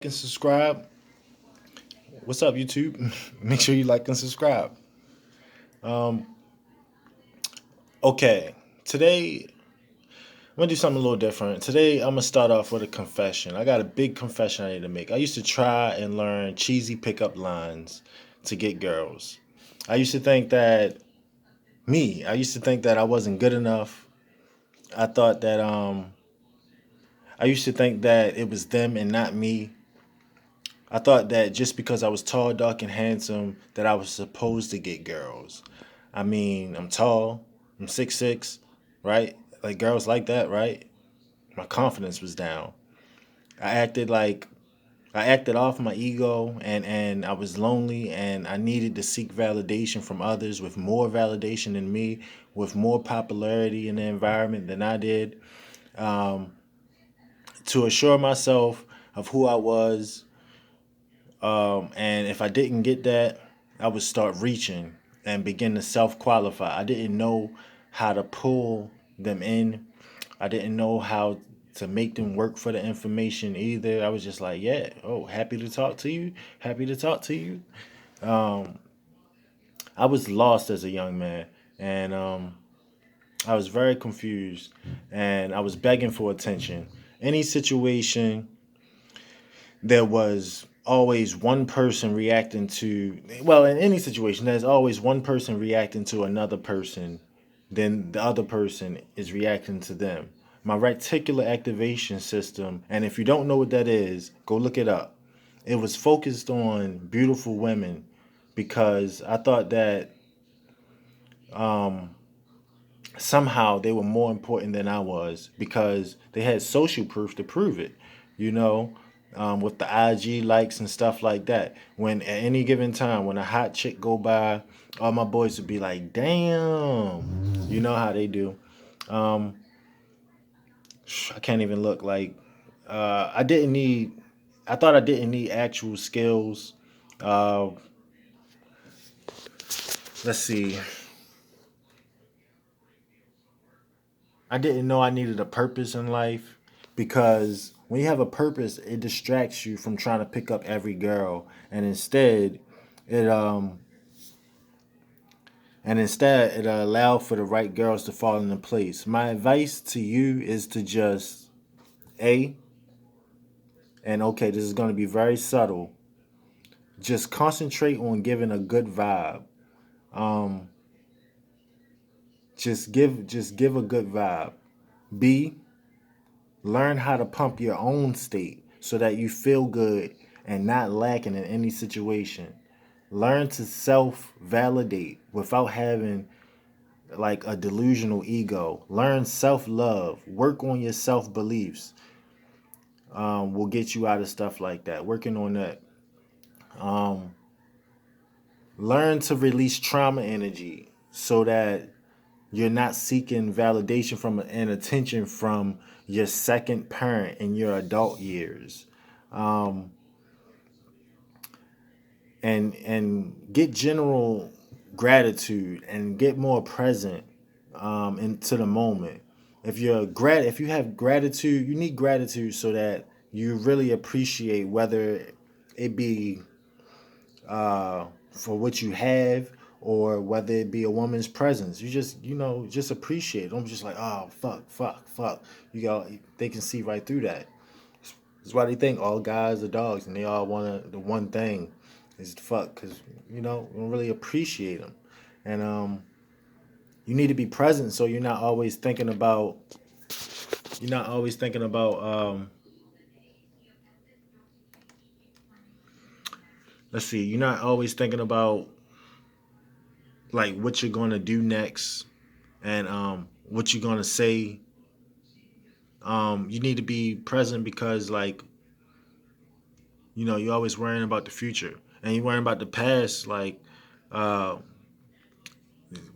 and subscribe. What's up, YouTube? Make sure you like and subscribe. Um, okay, today I'm gonna do something a little different. Today I'm gonna start off with a confession. I got a big confession I need to make. I used to try and learn cheesy pickup lines to get girls. I used to think that I used to think that I wasn't good enough. I thought that I used to think that it was them and not me. I thought that just because I was tall, dark, and handsome, that I was supposed to get girls. I mean, I'm tall, I'm 6'6", right? Like girls like that, right? My confidence was down. I acted like I acted off my ego and I was lonely and I needed to seek validation from others with more validation than me, with more popularity in the environment than I did, um, to assure myself of who I was. And if I didn't get that, I would start reaching and begin to self qualify. I didn't know how to pull them in. I didn't know how to make them work for the information either. I was just like, yeah, oh, happy to talk to you. Happy to talk to you. Um, I was lost as a young man. And I was very confused. And I was begging for attention. Any situation there was always one person reacting to, well, in any situation there's always one person reacting to another person, then the other person is reacting to them. My reticular activation system, and if you don't know what that is, go look it up. It was focused on beautiful women because I thought that um, somehow they were more important than I was because they had social proof to prove it, you know, with the IG likes and stuff like that. When at any given time, when a hot chick go by, all my boys would be like, "Damn," you know how they do. Um, I can't even look like I didn't need. I thought I didn't need actual skills. Uh, let's see. I didn't know I needed a purpose in life because when you have a purpose, it distracts you from trying to pick up every girl, and it um instead it allow for the right girls to fall into place. My advice to you is to just a and okay, this is going to be very subtle. Just concentrate on giving a good vibe. Um, just give a good vibe. B, learn how to pump your own state so that you feel good and not lacking in any situation. Learn to self validate without having like a delusional ego. Learn self love. Work on your self beliefs. Will get you out of stuff like that. Working on that. Um, learn to release trauma energy so that you're not seeking validation from and attention from your second parent in your adult years. Um, and get general gratitude and get more present into the moment. If you have gratitude, you need gratitude so that you really appreciate whether it be for what you have or whether it be a woman's presence. You just just appreciate it. Don't just like, oh, fuck. You got They can see right through that. That's why they think all guys are dogs and they all want the one thing is to fuck because we don't really appreciate them. And you need to be present so you're not always thinking about let's see, you're not always thinking about like what you're gonna do next and what you're gonna say. You need to be present because like you're always worrying about the future and you're worrying about the past, like uh,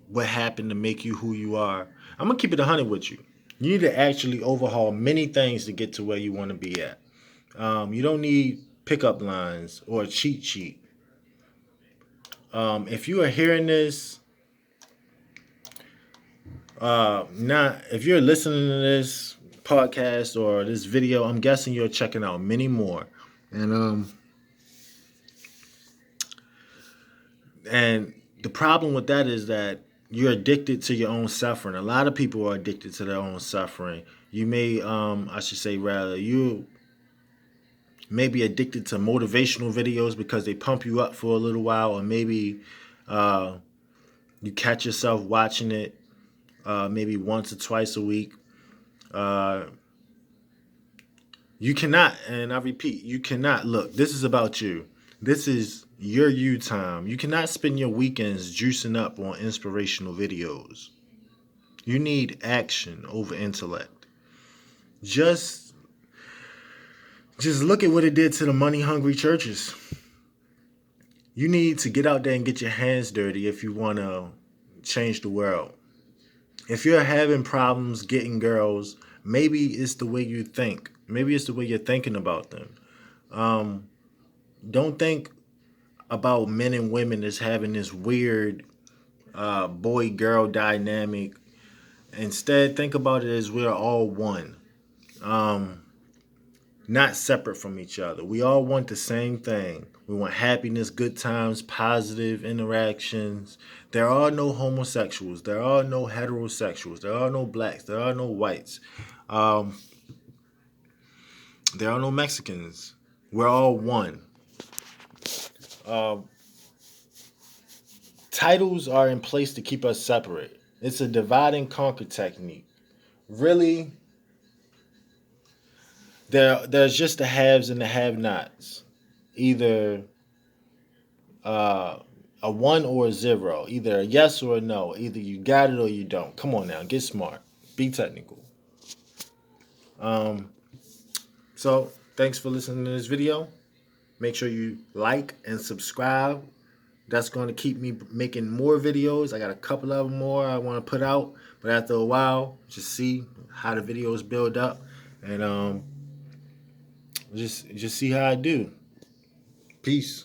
what happened to make you who you are. I'm gonna keep it 100 with you. You need to actually overhaul many things to get to where you want to be at. You don't need pickup lines or a cheat sheet. If you are hearing this, not if you're listening to this podcast or this video, I'm guessing you're checking out many more. And and the problem with that is that you're addicted to your own suffering. A lot of people are addicted to their own suffering. You may, I should say, rather, you may be addicted to motivational videos because they pump you up for a little while, or maybe uh, you catch yourself watching it maybe once or twice a week. Uh, you cannot, and I repeat, you cannot look. This is about you. This is your you time. You cannot spend your weekends juicing up on inspirational videos. You need action over intellect. Just just look at what it did to the money hungry churches. You need to get out there and get your hands dirty if you want to change the world. If you're having problems getting girls, maybe it's the way you think. Maybe it's the way you're thinking about them. Um, don't think about men and women as having this weird boy girl dynamic. Instead, think about it as we're all one, not separate from each other. We all want the same thing. We want happiness, good times, positive interactions. There are no homosexuals. There are no heterosexuals. There are no blacks. There are no whites. Um, there are no Mexicans. We're all one. Um, Titles are in place to keep us separate. It's a divide and conquer technique. Really, there's just the haves and the have-nots. Either uh, a one or a zero. Either a yes or a no. Either you got it or you don't. Come on now, get smart. Be technical. Um, so thanks for listening to this video. Make sure you like and subscribe. That's going to keep me making more videos. I got a couple of them more I want to put out, but after a while, just see how the videos build up, and just see how I do. Peace.